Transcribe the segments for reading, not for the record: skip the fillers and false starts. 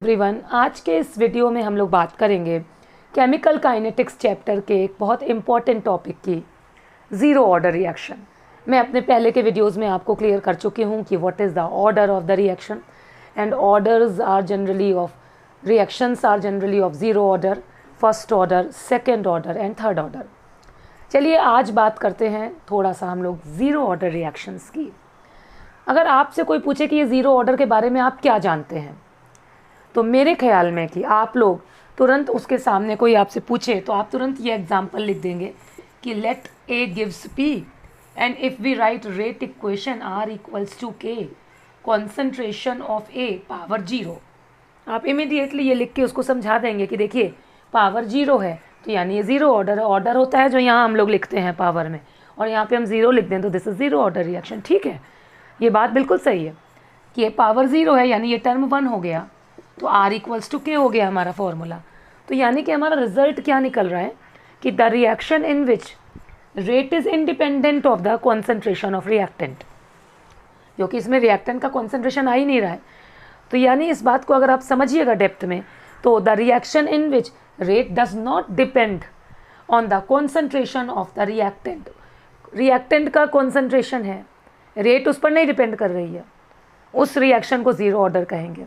Everyone, आज के इस वीडियो में हम लोग बात करेंगे केमिकल काइनेटिक्स चैप्टर के एक बहुत इम्पॉर्टेंट टॉपिक की, ज़ीरो ऑर्डर रिएक्शन। मैं अपने पहले के वीडियोस में आपको क्लियर कर चुकी हूँ कि what is the order of the reaction and orders are generally of reactions are generally of zero order, first order, second order and third order. चलिए आज बात करते हैं थोड़ा सा हम लोग ज़ीरो ऑर्डर रिएक्शंस की। अगर आपसे कोई पूछे कि ये ज़ीरो ऑर्डर के बारे में आप क्या जानते हैं, तो मेरे ख्याल में कि आप लोग तुरंत उसके सामने कोई आपसे पूछे तो आप तुरंत ये एग्जाम्पल लिख देंगे कि let A gives P and if we write rate equation R equals to K concentration of A power 0। आप इमीडिएटली ये लिख के उसको समझा देंगे कि देखिए पावर 0 है तो यानी ये ज़ीरो ऑर्डर है। ऑर्डर होता है जो यहाँ हम लोग लिखते हैं पावर में, और यहाँ पे हम 0 लिख दें तो this is zero order reaction. ठीक है, ये बात बिल्कुल सही है कि ये पावर 0 है यानी ये टर्म 1 हो गया, तो R इक्वल्स टू के हो गया हमारा फॉर्मूला। तो यानी कि हमारा रिजल्ट क्या निकल रहा है कि the reaction in which rate is independent of the concentration of reactant, क्योंकि इसमें रिएक्टेंट का कॉन्सेंट्रेशन आ ही नहीं रहा है। तो यानी इस बात को अगर आप समझिएगा डेप्थ में, तो the reaction in which rate does not depend on the concentration of the reactant. Reactant का कॉन्सेंट्रेशन है, रेट उस पर नहीं डिपेंड कर रही है, उस रिएक्शन को ज़ीरो ऑर्डर कहेंगे।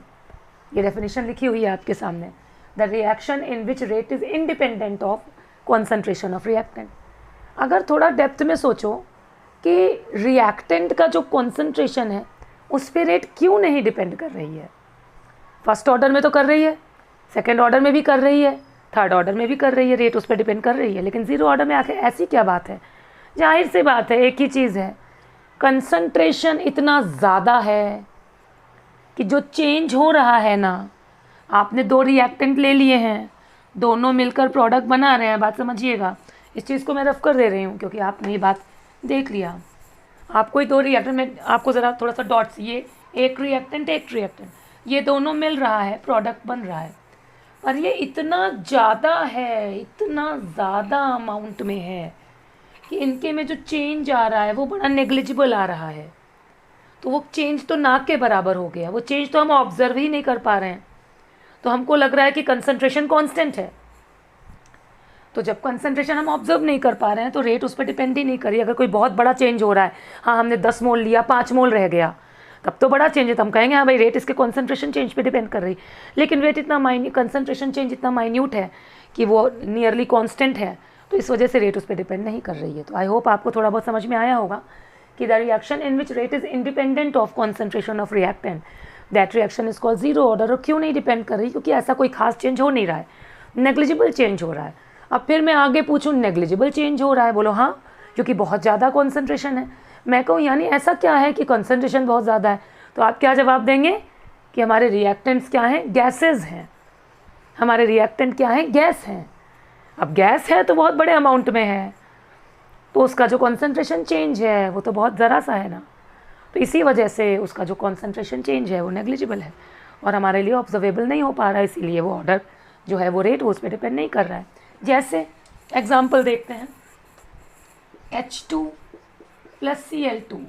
ये डेफिनेशन लिखी हुई है आपके सामने, the reaction in which rate is independent of concentration of reactant. अगर थोड़ा डेप्थ में सोचो कि रिएक्टेंट का जो कॉन्सेंट्रेशन है उस पर रेट क्यों नहीं डिपेंड कर रही है। फर्स्ट ऑर्डर में तो कर रही है, सेकेंड ऑर्डर में भी कर रही है, थर्ड ऑर्डर में भी कर रही है, रेट उस पर डिपेंड कर रही है, लेकिन ज़ीरो ऑर्डर में आखिर ऐसी क्या बात है। जाहिर सी बात है, एक ही चीज़ है, कंसंट्रेशन इतना ज़्यादा है कि जो चेंज हो रहा है ना, आपने दो रिएक्टेंट ले लिए हैं, दोनों मिलकर प्रोडक्ट बना रहे हैं। बात समझिएगा, इस चीज़ को मैं रफ कर दे रही हूँ क्योंकि आपने ये बात देख लिया। आपको ही दो रिएक्टेंट में आपको ज़रा थोड़ा सा डॉट्स, ये एक रिएक्टेंट, ये दोनों मिल रहा है, प्रोडक्ट बन रहा है, पर ये इतना ज़्यादा है, इतना ज़्यादा अमाउंट में है कि इनके में जो चेंज आ रहा है वो बड़ा नेग्लिजिबल आ रहा है। तो वो चेंज तो ना के बराबर हो गया, वो चेंज तो हम ऑब्जर्व ही नहीं कर पा रहे हैं। तो हमको लग रहा है कि कंसंट्रेशन कांस्टेंट है, तो जब कंसंट्रेशन हम ऑब्जर्व नहीं कर पा रहे हैं तो रेट उस पर डिपेंड ही नहीं करी। अगर कोई बहुत बड़ा चेंज हो रहा है, हाँ हमने 10 मोल लिया, 5 मोल रह गया, तब तो बड़ा चेंज है, तो हम कहेंगे हाँ भाई रेट इसके कॉन्सेंट्रेशन चेंज पे डिपेंड कर रही। लेकिन रेट इतना कंसंट्रेशन चेंज इतना माइन्यूट है कि वो नियरली कॉन्स्टेंट है, तो इस वजह से रेट उस पर डिपेंड नहीं कर रही है। तो आई होप आपको थोड़ा बहुत समझ में आया होगा कि the reaction in which rate is independent of concentration of reactant, that reaction is called zero order. और क्यों नहीं डिपेंड कर रही, क्योंकि ऐसा कोई खास चेंज हो नहीं रहा है, नेग्लिजिबल चेंज हो रहा है। अब फिर मैं आगे पूछूँ नेग्लिजिबल चेंज हो रहा है, बोलो हाँ क्योंकि बहुत ज़्यादा कॉन्सेंट्रेशन है। मैं कहूँ यानी ऐसा क्या है कि कॉन्सेंट्रेशन बहुत ज़्यादा है, तो आप क्या जवाब देंगे कि हमारे रिएक्टेंट्स क्या हैं, गैसेज हैं। हमारे रिएक्टेंट क्या हैं, गैस हैं। अब गैस है तो बहुत बड़े अमाउंट में है, तो उसका जो कॉन्सेंट्रेशन चेंज है वो तो बहुत ज़रा सा है ना, तो इसी वजह से उसका जो कॉन्सेंट्रेशन चेंज है वो नेग्लिजिबल है और हमारे लिए ऑब्जर्वेबल नहीं हो पा रहा है, इसीलिए वो ऑर्डर जो है वो रेट वो उस पर डिपेंड नहीं कर रहा है। जैसे एग्जाम्पल देखते हैं, H2 + Cl2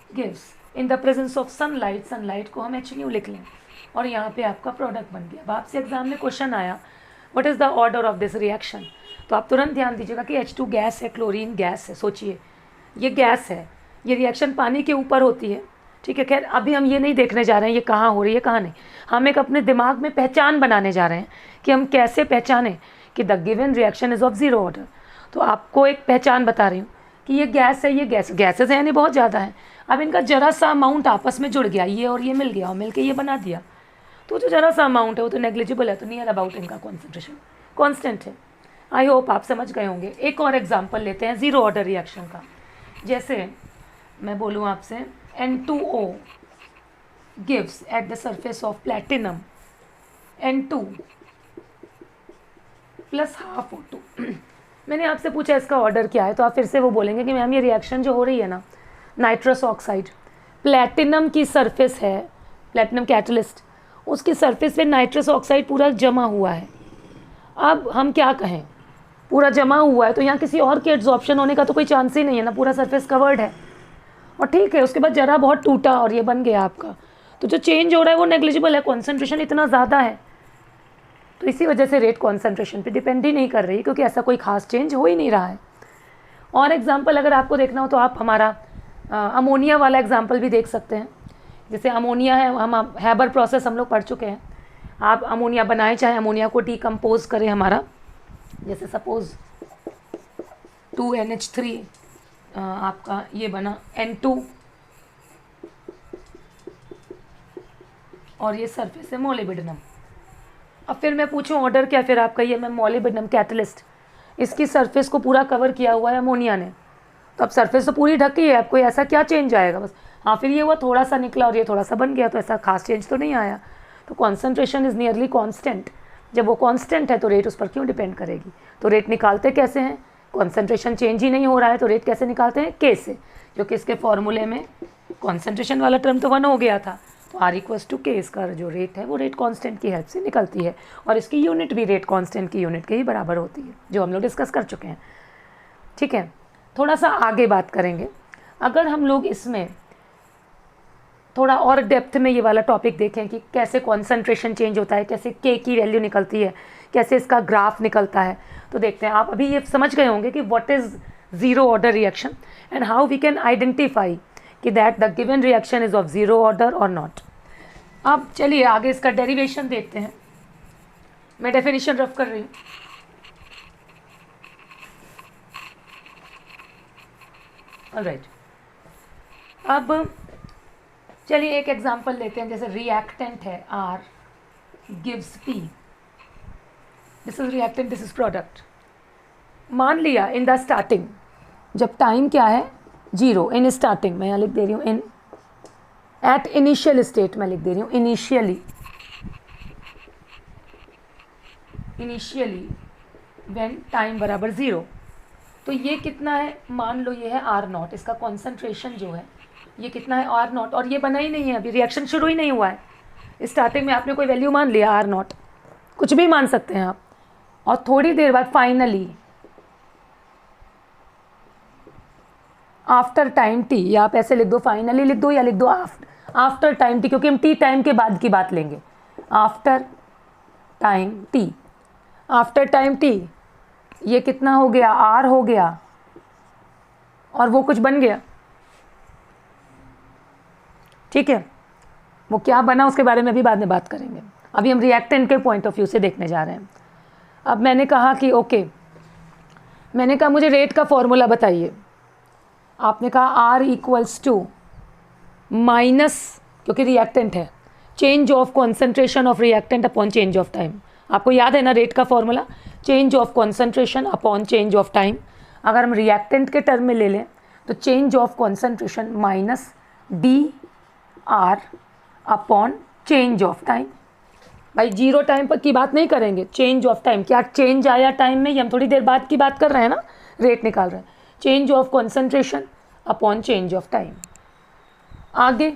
gives in the presence of sunlight, sunlight को हम HNu लिख लें और यहाँ पे आपका प्रोडक्ट बन गया। अब आपसे एग्जाम में क्वेश्चन आया what is the order of this reaction, तो आप तुरंत ध्यान दीजिएगा कि H2 गैस है, क्लोरीन गैस है। सोचिए ये गैस है, ये रिएक्शन पानी के ऊपर होती है, ठीक है। खैर अभी हम ये नहीं देखने जा रहे हैं ये कहाँ हो रही है कहाँ नहीं, हम एक अपने दिमाग में पहचान बनाने जा रहे हैं कि हम कैसे पहचानें कि the given reaction is of zero order. तो आपको एक पहचान बता रही हूँ कि ये गैस है, ये गैसेज है यानी बहुत ज़्यादा है। अब इनका जरा सा अमाउंट आपस में जुड़ गया, ये और ये मिल गया और मिल के ये बना दिया, तो जो जरा सा अमाउंट है वो तो नेग्लिजिबल है, तो नियर अबाउट इनका कॉन्सेंट्रेशन कॉन्स्टेंट है। आई होप आप समझ गए होंगे। एक और एग्जांपल लेते हैं ज़ीरो ऑर्डर रिएक्शन का। जैसे मैं बोलूँ आपसे N2O gives at the surface of platinum N2 + ½ O2। मैंने आपसे पूछा इसका ऑर्डर क्या है, तो आप फिर से वो बोलेंगे कि मैम ये रिएक्शन जो हो रही है ना, नाइट्रस ऑक्साइड, प्लैटिनम की सरफेस है, प्लैटिनम कैटलिस्ट, उसकी सरफेस पे नाइट्रस ऑक्साइड पूरा जमा हुआ है। अब हम क्या कहें, पूरा जमा हुआ है तो यहाँ किसी और के एब्जॉर्प्शन होने का तो कोई चांस ही नहीं है ना, पूरा सरफेस कवर्ड है। और ठीक है, उसके बाद जरा बहुत टूटा और ये बन गया आपका, तो जो चेंज हो रहा है वो नेग्लिजिबल है, कॉन्सेंट्रेशन इतना ज़्यादा है तो इसी वजह से रेट कॉन्सेंट्रेशन पे डिपेंड ही नहीं कर रही, क्योंकि ऐसा कोई खास चेंज हो ही नहीं रहा है। और एग्जांपल अगर आपको देखना हो तो आप हमारा अमोनिया वाला एग्जांपल भी देख सकते हैं। जैसे अमोनिया है, हम हैबर प्रोसेस हम लोग पढ़ चुके हैं। आप अमोनिया बनाएं, चाहे अमोनिया को डिकम्पोज करें हमारा, जैसे सपोज 2NH3 आपका ये बना N2 और ये सरफेस है मोलिब्डेनम। अब फिर मैं पूछूं ऑर्डर क्या, फिर आपका ये मैं मोलिब्डेनम कैटलिस्ट, इसकी सरफेस को पूरा कवर किया हुआ है अमोनिया ने, तो अब सरफेस तो पूरी ढकी है, आपको ऐसा क्या चेंज आएगा? बस हाँ, फिर ये हुआ थोड़ा सा निकला और ये थोड़ा सा बन गया, तो ऐसा खास चेंज तो नहीं आया। तो कॉन्सेंट्रेशन इज़ नियरली कॉन्स्टेंट। जब वो कॉन्स्टेंट है तो रेट उस पर क्यों डिपेंड करेगी? तो रेट निकालते कैसे हैं? कॉन्सेंट्रेशन चेंज ही नहीं हो रहा है तो रेट कैसे निकालते हैं? के से, क्योंकि इसके फॉर्मूले में कॉन्सेंट्रेशन वाला टर्म तो 1 हो गया था, तो R=K, इसका जो रेट है वो रेट कांस्टेंट की हेल्प से निकलती है, और इसकी यूनिट भी रेट कांस्टेंट की यूनिट के ही बराबर होती है, जो हम लोग डिस्कस कर चुके हैं। ठीक है, थोड़ा सा आगे बात करेंगे। अगर हम लोग इसमें थोड़ा और डेप्थ में ये वाला टॉपिक देखें कि कैसे कॉन्सेंट्रेशन चेंज होता है, कैसे के की वैल्यू निकलती है, कैसे इसका ग्राफ निकलता है, तो देखते हैं। आप अभी ये समझ गए होंगे कि what is zero order reaction and how we can identify कि that the given reaction is of zero order और नॉट। अब चलिए आगे इसका डेरिवेशन देखते हैं। मैं डेफिनेशन रफ कर रही हूँ। ऑलराइट, अब चलिए एक एग्जांपल लेते हैं। जैसे रिएक्टेंट है R gives P, this is reactant, this is product. मान लिया इन द स्टार्टिंग, जब टाइम क्या है 0, इन स्टार्टिंग, मैं यहाँ लिख दे रही हूँ इन, एट इनिशियल स्टेट मैं लिख दे रही हूँ इनिशियली व्हेन टाइम बराबर 0। तो ये कितना है? मान लो ये है R0, इसका कॉन्सेंट्रेशन जो है ये कितना है? R0, और ये बना ही नहीं है, अभी रिएक्शन शुरू ही नहीं हुआ है। स्टार्टिंग में आपने कोई वैल्यू मान लिया R0, कुछ भी मान सकते हैं आप, और थोड़ी देर बाद फाइनली आफ्टर टाइम T, या आप ऐसे लिख दो, फाइनली लिख दो या लिख दो आफ्टर टाइम T, क्योंकि हम T टाइम के बाद की बात लेंगे। After time T, after time T ये कितना हो गया? R हो गया, और वो कुछ बन गया। ठीक है, वो क्या बना उसके बारे में भी बाद में बात करेंगे, अभी हम रिएक्टेंट के पॉइंट ऑफ व्यू से देखने जा रहे हैं। अब मैंने कहा कि ओके, मैंने कहा मुझे रेट का फॉर्मूला बताइए। आपने कहा R माइनस, क्योंकि रिएक्टेंट है, change of concentration of reactant upon change of time. आपको याद है ना रेट का formula? Change of concentration upon change of time. अगर हम रिएक्टेंट के टर्म में ले लें तो change of concentration minus DR upon change of time. भाई 0 टाइम पर की बात नहीं करेंगे, चेंज ऑफ टाइम, क्या चेंज आया टाइम में, ये हम थोड़ी देर बाद की बात कर रहे हैं ना, रेट निकाल रहे हैं। Change of concentration upon change of time. आगे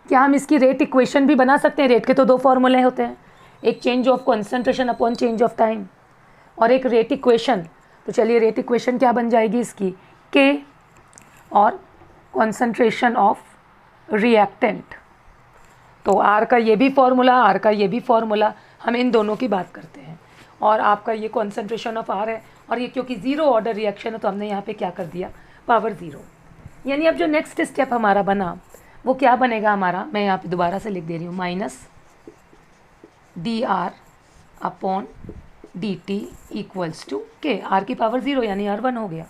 क्या हम इसकी रेट इक्वेशन भी बना सकते हैं? रेट के तो 2 फॉर्मूले होते हैं, एक change of concentration upon change of time और एक रेट इक्वेशन। तो चलिए रेट इक्वेशन क्या बन जाएगी इसकी? K और कॉन्सेंट्रेशन ऑफ रिएक्टेंट। तो R का ये भी फॉर्मूला, R का ये भी फॉर्मूला, हम इन दोनों की बात करते हैं। और आपका ये कॉन्सेंट्रेशन ऑफ R है, और ये क्योंकि ज़ीरो ऑर्डर रिएक्शन है तो हमने यहाँ पे क्या कर दिया? पावर 0। यानी अब जो नेक्स्ट स्टेप हमारा बना वो क्या बनेगा हमारा? मैं यहाँ पे दोबारा से लिख दे रही हूँ, minus DR upon DT equals to K। R की पावर 0 यानी R1 हो गया।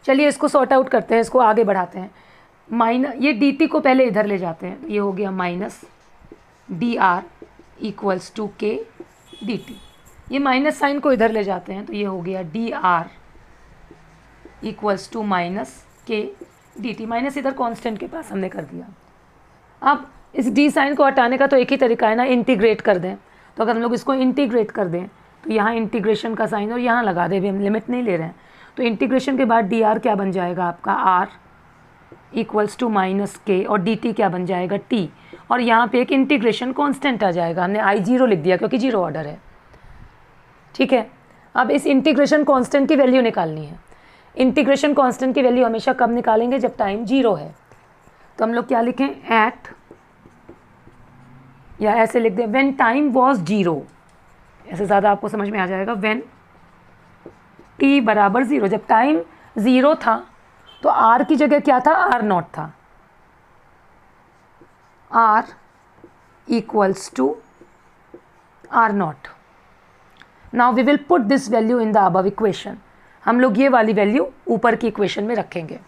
चलिए इसको सॉर्ट आउट करते हैं, इसको आगे बढ़ाते हैं। माइनस ये DT को पहले इधर ले जाते हैं, ये हो गया minus DR equals to K DT। ये माइनस साइन को इधर ले जाते हैं तो ये हो गया DR equals to minus K DT। Minus इधर कांस्टेंट के पास हमने कर दिया। अब इस D साइन को हटाने का तो एक ही तरीका है ना, इंटीग्रेट कर दें। तो अगर हम लोग इसको इंटीग्रेट कर दें तो यहाँ इंटीग्रेशन का साइन और यहाँ लगा दें, भी हम लिमिट नहीं ले रहे हैं। तो इंटीग्रेशन के बाद DR क्या बन जाएगा आपका? R equals to minus K, और DT क्या बन जाएगा? T। और यहाँ पे एक इंटीग्रेशन कांस्टेंट आ जाएगा, हमने I0 लिख दिया क्योंकि 0 ऑर्डर है। ठीक है, अब इस इंटीग्रेशन कांस्टेंट की वैल्यू निकालनी है। इंटीग्रेशन कांस्टेंट की वैल्यू हमेशा कब निकालेंगे? जब टाइम 0 है। तो हम लोग क्या लिखें? एट, या ऐसे लिख दें, व्हेन टाइम वाज 0। ऐसे ज़्यादा आपको समझ में आ जाएगा। व्हेन t बराबर 0, जब टाइम 0 था तो r की जगह क्या था, r0 था। r equals to r0। Now we will put this value in the above equation. हम लोग ये वाली वैल्यू ऊपर की इक्वेशन में रखेंगे।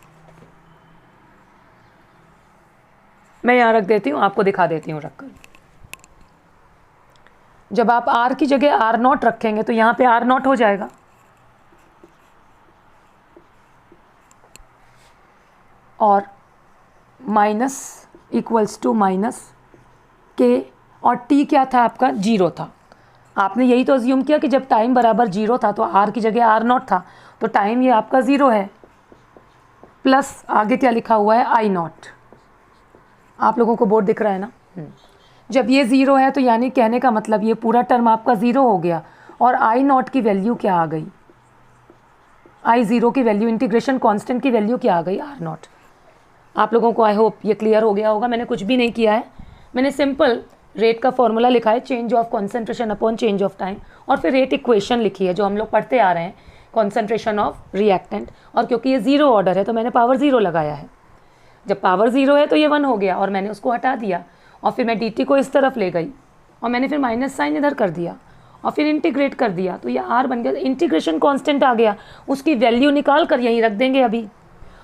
मैं यहाँ रख देती हूँ, आपको दिखा देती हूँ रखकर। जब आप r की जगह r0 रखेंगे तो यहाँ पे r0 हो जाएगा, और माइनस इक्वल्स टू माइनस के, और t क्या था आपका, 0 था। आपने यही तो अज्यूम किया कि जब टाइम बराबर 0 था तो r की जगह r0 था, तो टाइम ये आपका 0 है, प्लस आगे क्या लिखा हुआ है, I0। आप लोगों को बोर्ड दिख रहा है ना। जब ये 0 है तो यानी कहने का मतलब ये पूरा टर्म आपका 0 हो गया, और I0 की वैल्यू क्या आ गई, I0 की वैल्यू, इंटीग्रेशन कांस्टेंट की वैल्यू क्या आ गई, R0। आप लोगों को आई होप ये क्लियर हो गया होगा। मैंने कुछ भी नहीं किया है, मैंने सिंपल रेट का फॉर्मूला लिखा है, change of concentration upon change of time, और फिर रेट इक्वेशन लिखी है जो हम लोग पढ़ते आ रहे हैं, कॉन्सेंट्रेशन ऑफ रिएक्टेंट। और क्योंकि ये 0 ऑर्डर है तो मैंने पावर 0 लगाया है। जब पावर 0 है तो ये 1 हो गया, और मैंने उसको हटा दिया, और फिर मैं dt को इस तरफ ले गई, और मैंने फिर माइनस साइन इधर कर दिया, और फिर इंटीग्रेट कर दिया, तो ये r बन गया। इंटीग्रेशन कांस्टेंट आ गया, उसकी वैल्यू निकाल कर यहीं रख देंगे अभी।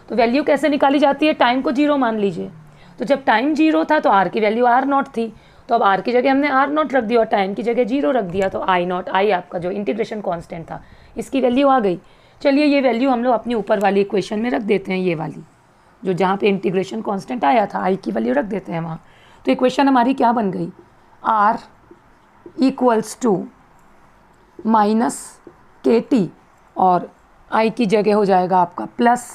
तो वैल्यू कैसे निकाली जाती है, टाइम को 0 मान लीजिए। तो जब टाइम 0 था तो r की वैल्यू r0 थी, तो अब r की जगह हमने r0 रख दिया और टाइम की जगह 0 रख दिया, तो I0, I आपका जो इंटीग्रेशन कांस्टेंट था, इसकी वैल्यू आ गई। चलिए ये वैल्यू हम लोग अपनी ऊपर वाली इक्वेशन में रख देते हैं, ये वाली जो जहाँ पे इंटीग्रेशन कांस्टेंट आया था, I की वैल्यू रख देते हैं वहाँ। तो इक्वेशन हमारी क्या बन गई, r equals to minus KT, और I की जगह हो जाएगा आपका plus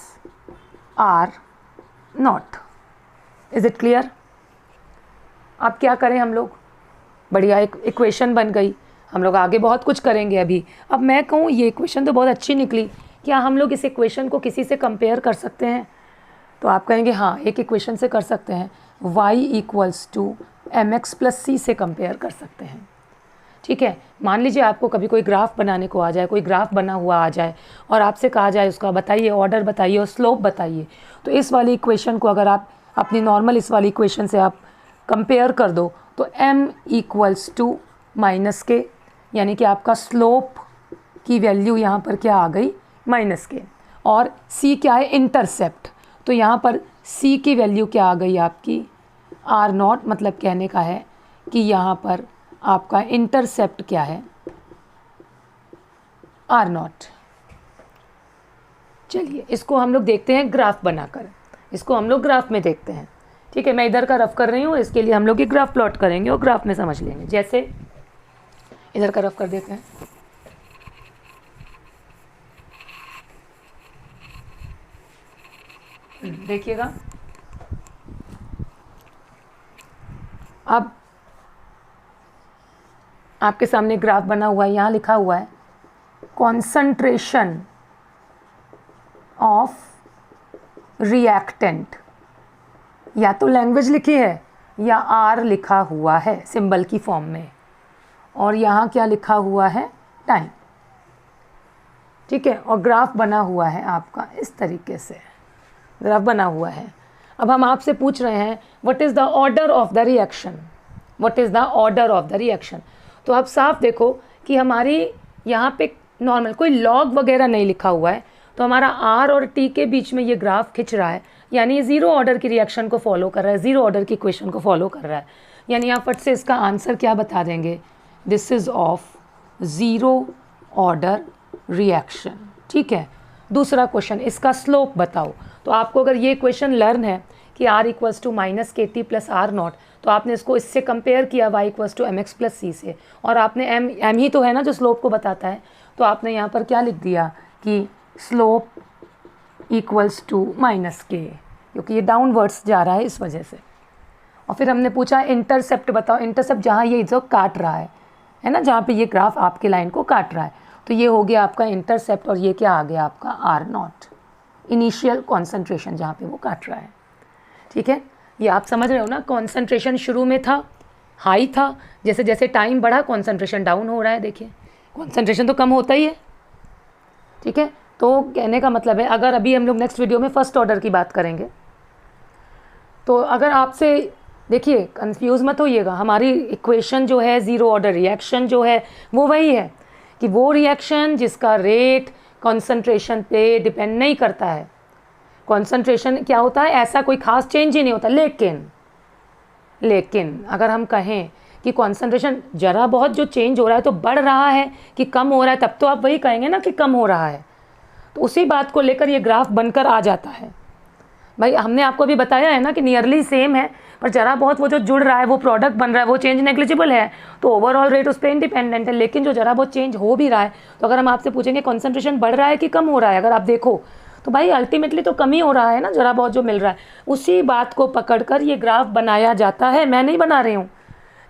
R0। Is it clear. अब क्या करें हम लोग, बढ़िया एक इक्वेशन बन गई, हम लोग आगे बहुत कुछ करेंगे अभी। अब मैं कहूँ ये इक्वेशन तो बहुत अच्छी निकली, क्या हम लोग इस इक्वेशन को किसी से कंपेयर कर सकते हैं? तो आप कहेंगे हाँ, एक इक्वेशन से कर सकते हैं, y equals to mx plus c से कंपेयर कर सकते हैं। ठीक है, मान लीजिए आपको कभी कोई ग्राफ बनाने को आ जाए, कोई ग्राफ बना हुआ आ जाए, और आपसे कहा जाए उसका बताइए ऑर्डर बताइए और स्लोप बताइए, तो इस वाली इक्वेशन को अगर आप अपनी नॉर्मल इस वाली इक्वेशन से आप कंपेयर कर दो तो m इक्वल्स टू माइनस के, यानी कि आपका स्लोप की वैल्यू यहाँ पर क्या आ गई, माइनस के, और c क्या है, इंटरसेप्ट, तो यहाँ पर c की वैल्यू क्या आ गई आपकी, R0। मतलब कहने का है कि यहाँ पर आपका इंटरसेप्ट क्या है, R0। चलिए इसको हम लोग देखते हैं ग्राफ बनाकर, इसको हम लोग ग्राफ में देखते हैं। ठीक है, मैं इधर का रफ कर रही हूँ, इसके लिए हम लोग ये ग्राफ प्लॉट करेंगे और ग्राफ में समझ लेंगे। जैसे इधर का रफ कर देते हैं, देखिएगा। अब आपके सामने ग्राफ बना हुआ है, यहाँ लिखा हुआ है कॉन्सेंट्रेशन ऑफ रिएक्टेंट, या तो लैंग्वेज लिखी है या R लिखा हुआ है सिंबल की फॉर्म में, और यहाँ क्या लिखा हुआ है, टाइम। ठीक है, और ग्राफ बना हुआ है आपका इस तरीके से, ग्राफ बना हुआ है। अब हम आपसे पूछ रहे हैं what is the order of the reaction, what is the order of the reaction. तो आप साफ देखो कि हमारी यहाँ पे नॉर्मल कोई लॉग वगैरह नहीं लिखा हुआ है, तो हमारा R और T के बीच में ये ग्राफ खिंच रहा है, यानी ये 0 ऑर्डर की रिएक्शन को फॉलो कर रहा है, 0 ऑर्डर की इक्वेशन को फॉलो कर रहा है। यानी आप फट से इसका आंसर क्या बता देंगे, this is of 0 order reaction. ठीक है, दूसरा क्वेश्चन, इसका स्लोप बताओ। तो आपको अगर ये क्वेश्चन लर्न है कि R equals to minus KT plus R0, तो आपने इसको इससे कंपेयर किया y equals to mx plus c से, और आपने m ही तो है ना जो स्लोप को बताता है, तो आपने यहाँ पर क्या लिख दिया कि स्लोप इक्वल्स टू माइनस के, क्योंकि ये डाउनवर्ड्स जा रहा है इस वजह से। और फिर हमने पूछा इंटरसेप्ट बताओ, इंटरसेप्ट जहाँ ये जो काट रहा है ना, जहाँ पे ये ग्राफ आपके लाइन को काट रहा है, तो ये हो गया आपका इंटरसेप्ट, और ये क्या आ गया आपका R0, इनिशियल कॉन्सेंट्रेशन जहाँ पे वो काट रहा है। ठीक है, ये आप समझ रहे हो ना, कॉन्सेंट्रेशन शुरू में था, हाई था, जैसे जैसे टाइम बढ़ा कॉन्सेंट्रेशन डाउन हो रहा है, देखिए कॉन्सेंट्रेशन तो कम होता ही है, ठीक है। तो कहने का मतलब है, अगर अभी हम लोग नेक्स्ट वीडियो में फर्स्ट ऑर्डर की बात करेंगे, तो अगर आपसे, देखिए कंफ्यूज मत होइएगा, हमारी इक्वेशन जो है ज़ीरो ऑर्डर रिएक्शन जो है वो वही है कि वो रिएक्शन जिसका रेट कॉन्सेंट्रेशन पे डिपेंड नहीं करता है। कॉन्सेंट्रेशन क्या होता है, ऐसा कोई खास चेंज ही नहीं होता, लेकिन अगर हम कहें कि कॉन्सेंट्रेशन ज़रा बहुत जो चेंज हो रहा है तो बढ़ रहा है कि कम हो रहा है, तब तो आप वही कहेंगे ना कि कम हो रहा है। तो उसी बात को लेकर ये ग्राफ बनकर आ जाता है। भाई हमने आपको अभी बताया है ना कि नियरली सेम है, पर ज़रा बहुत वो जो जुड़ रहा है, वो प्रोडक्ट बन रहा है, वो चेंज नेग्लिजिबल है, तो ओवरऑल रेट उस पर इंडिपेंडेंट है। लेकिन जो ज़रा बहुत चेंज हो भी रहा है, तो अगर हम आपसे पूछेंगे कॉन्सेंट्रेशन बढ़ रहा है कि कम हो रहा है, अगर आप देखो तो भाई अल्टीमेटली तो कम ही हो रहा है ना, ज़रा बहुत जो मिल रहा है। उसी बात को पकड़कर ये ग्राफ बनाया जाता है, मैं नहीं बना रही हूँ,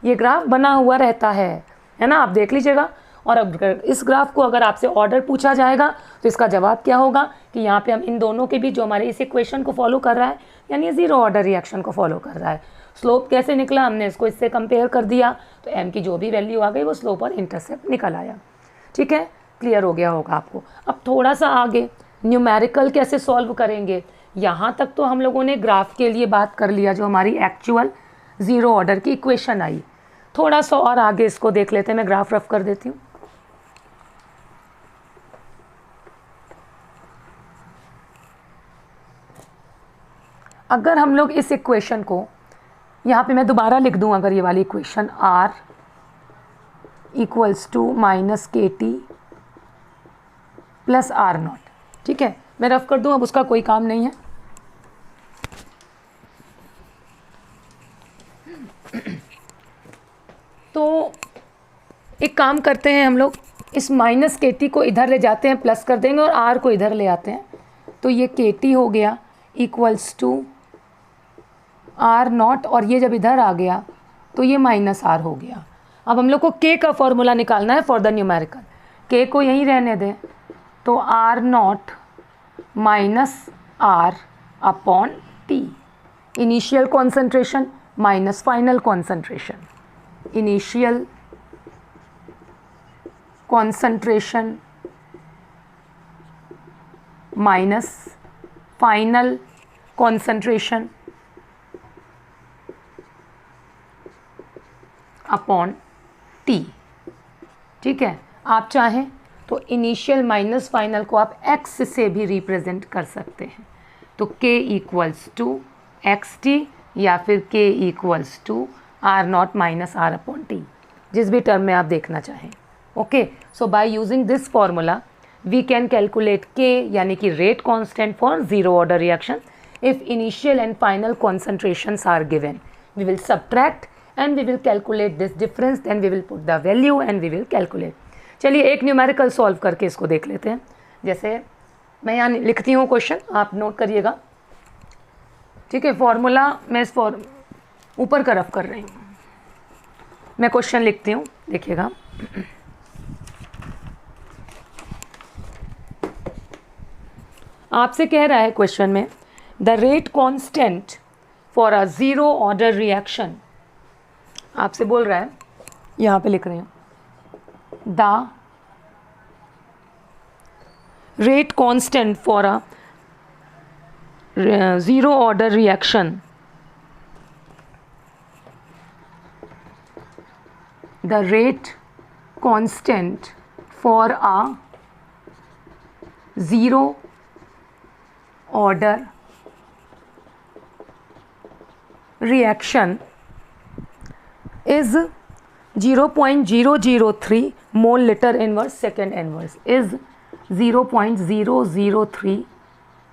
ये ग्राफ बना हुआ रहता है ना, आप देख लीजिएगा। और अब इस ग्राफ को अगर आपसे ऑर्डर पूछा जाएगा तो इसका जवाब क्या होगा कि यहाँ पे हम इन दोनों के बीच जो हमारे इस इक्वेशन को फॉलो कर रहा है, यानी ज़ीरो ऑर्डर रिएक्शन को फॉलो कर रहा है। स्लोप कैसे निकला, हमने इसको इससे कंपेयर कर दिया, तो एम की जो भी वैल्यू आ गई वो स्लोप और इंटरसेप्ट निकल आया। ठीक है, क्लियर हो गया होगा आपको। अब थोड़ा सा आगे न्यूमेरिकल कैसे सॉल्व करेंगे, यहाँ तक तो हम लोगों ने ग्राफ के लिए बात कर लिया, जो हमारी एक्चुअल ज़ीरो ऑर्डर की इक्वेशन आई। थोड़ा सा और आगे इसको देख लेते हैं, मैं ग्राफ रफ कर देती हूँ। अगर हम लोग इस इक्वेशन को यहाँ पे मैं दोबारा लिख दूँ, अगर ये वाली equation R equals to minus K T plus R naught, ठीक है, मैं रफ कर दूँ, अब उसका कोई काम नहीं है। तो एक काम करते हैं हम लोग, इस माइनस के टी को इधर ले जाते हैं, प्लस कर देंगे, और आर को इधर ले आते हैं, तो ये के टी हो गया इक्वल्स टू आर नॉट, और ये जब इधर आ गया तो ये माइनस आर हो गया। अब हम लोग को के का फॉर्मूला निकालना है फॉर द न्यूमेरिकल, के को यहीं रहने दें, तो R naught minus R upon T, initial concentration minus final concentration, initial concentration minus final concentration upon T. ठीक है, आप चाहें तो इनिशियल माइनस फाइनल को आप x से भी रिप्रेजेंट कर सकते हैं, तो k equals to x T, या फिर k equals to R naught minus R upon T, जिस भी टर्म में आप देखना चाहें। Okay, so by using this formula we can calculate k, यानी कि rate constant for zero order reaction. If initial and final concentrations are given, we will subtract and we will calculate this difference, then we will put the value and we will calculate। चलिए एक numerical solve करके इसको देख लेते हैं। जैसे मैं यहाँ लिखती हूँ क्वेश्चन, आप नोट करिएगा, ठीक है। फॉर्मूला मैं इस ऊपर का रफ कर रही हूँ, मैं क्वेश्चन लिखती हूँ, देखिएगा। आपसे कह रहा है क्वेश्चन में, the rate constant for a zero order reaction, आपसे बोल रहा है, यहाँ पे लिख रहे हैं, the rate constant for a zero order reaction, the rate constant for a zero order reaction is 0.003 mole liter inverse second inverse, is 0.003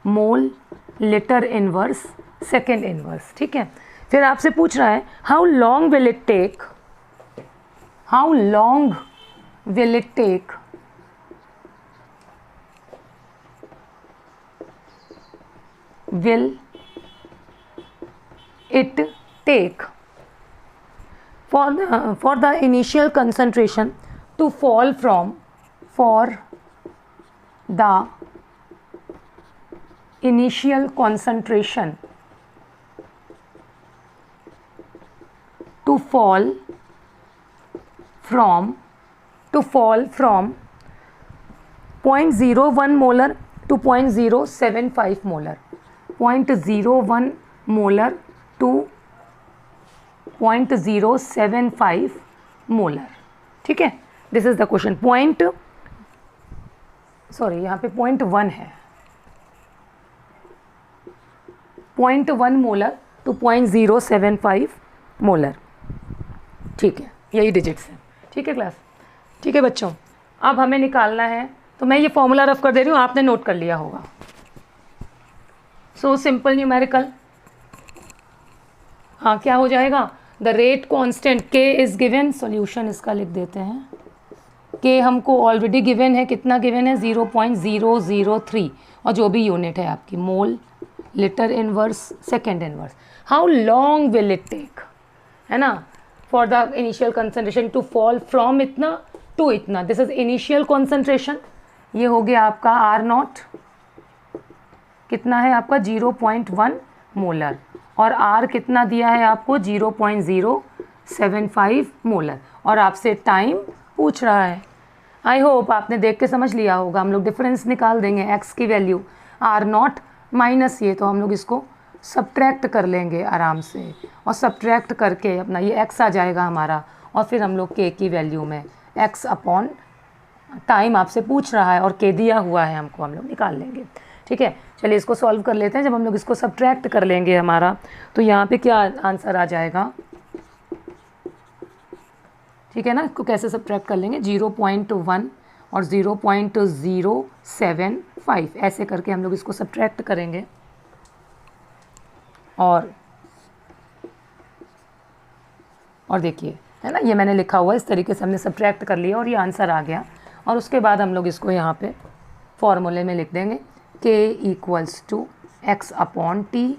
mole liter inverse second inverse। ठीक है, फिर आपसे पूछ रहा है how long will it take, how long will it take will it take for the initial concentration to fall from, for the initial concentration to fall from 0.01 molar to 0.075 molar, 0.01 molar to 0.075 molar. ठीक है, this is the question. यहाँ पे 0.1 है, 0.1 molar to 0.075 molar. ठीक है, यही digits हैं। ठीक है क्लास, ठीक है बच्चों, अब हमें निकालना है, तो मैं ये फॉर्मूला रफ कर दे रही हूँ, आपने नोट कर लिया होगा। सो सिंपल न्यूमेरिकल, हाँ क्या हो जाएगा, द रेट कांस्टेंट के इज गिवन, सॉल्यूशन इसका लिख देते हैं। के हमको ऑलरेडी गिवन है, कितना गिवन है, 0.003, और जो भी यूनिट है आपकी mole, litre inverse, second inverse. How long will it take, है ना, for the initial concentration to fall from इतना टू इतना। दिस इज इनिशियल कॉन्सेंट्रेशन, ये हो गया आपका आर नॉट, कितना है आपका 0.1 मोलर, और आर कितना दिया है आपको 0.075 मोलर, और आपसे टाइम पूछ रहा है। आई होप आपने देख के समझ लिया होगा। हम लोग डिफरेंस निकाल देंगे, एक्स की वैल्यू आर नॉट माइनस ये, तो हम लोग इसको सब्ट्रैक्ट कर लेंगे आराम से, और सब्ट्रैक्ट करके अपना ये एक्स आ जाएगा हमारा, और फिर हम लोग के की वैल्यू में एक्स अपॉन टाइम आपसे पूछ रहा है और के दिया हुआ है हमको, हम लोग निकाल लेंगे। ठीक है, चलिए इसको सॉल्व कर लेते हैं। जब हम लोग इसको सब्ट्रैक्ट कर लेंगे हमारा, तो यहाँ पे क्या आंसर आ जाएगा, ठीक है ना, इसको कैसे सब्ट्रैक्ट कर लेंगे, 0.1 और 0.075 ऐसे करके हम लोग इसको सब्ट्रैक्ट करेंगे, और देखिए, है ना, ये मैंने लिखा हुआ है, इस तरीके से हमने सब्ट्रैक्ट कर लिया और ये आंसर आ गया। और उसके बाद हम लोग इसको यहाँ पे फॉर्मूले में लिख देंगे, k equals to x upon T,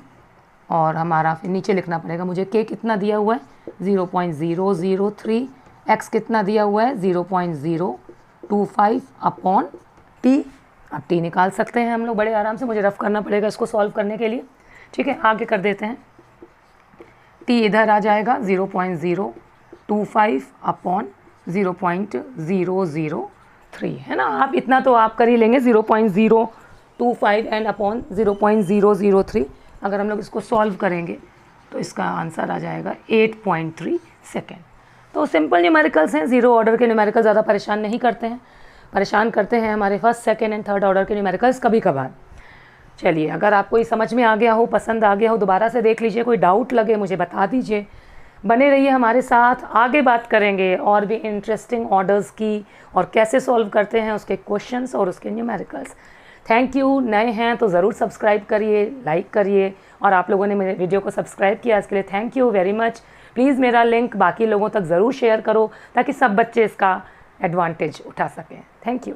और हमारा फिर नीचे लिखना पड़ेगा मुझे, k कितना दिया हुआ है 0.003, x कितना दिया हुआ है 0.025 अपॉन t। अब t निकाल सकते हैं हम लोग बड़े आराम से, मुझे रफ करना पड़ेगा इसको सॉल्व करने के लिए। ठीक है, आगे कर देते हैं, t इधर आ जाएगा 0.025 अपॉन 0.003, है ना, आप इतना तो आप कर ही लेंगे, 0.025 एंड अपॉन 0.003। अगर हम लोग इसको सॉल्व करेंगे तो इसका आंसर आ जाएगा 8.3 सेकेंड। तो सिंपल न्यूमेरिकल्स हैं, जीरो ऑर्डर के न्यूमेरिकल ज़्यादा परेशान नहीं करते हैं, परेशान करते हैं हमारे first, second and third order के न्यूमेरिकल्स कभी कभार। चलिए, अगर आपको ये समझ में आ गया हो, पसंद आ गया हो, दोबारा से देख लीजिए, कोई डाउट लगे मुझे बता दीजिए, बने रहिए हमारे साथ, आगे बात करेंगे और भी इंटरेस्टिंग ऑर्डर्स की, और कैसे सॉल्व करते हैं उसके क्वेश्चंस और उसके न्यूमेरिकल्स। थैंक यू, नए हैं तो ज़रूर सब्सक्राइब करिए, लाइक करिए, और आप लोगों ने मेरे वीडियो को सब्सक्राइब किया, इसके लिए thank you very much. Please मेरा लिंक बाकी लोगों तक ज़रूर शेयर करो, ताकि सब बच्चे इसका एडवांटेज उठा सकें। Thank you.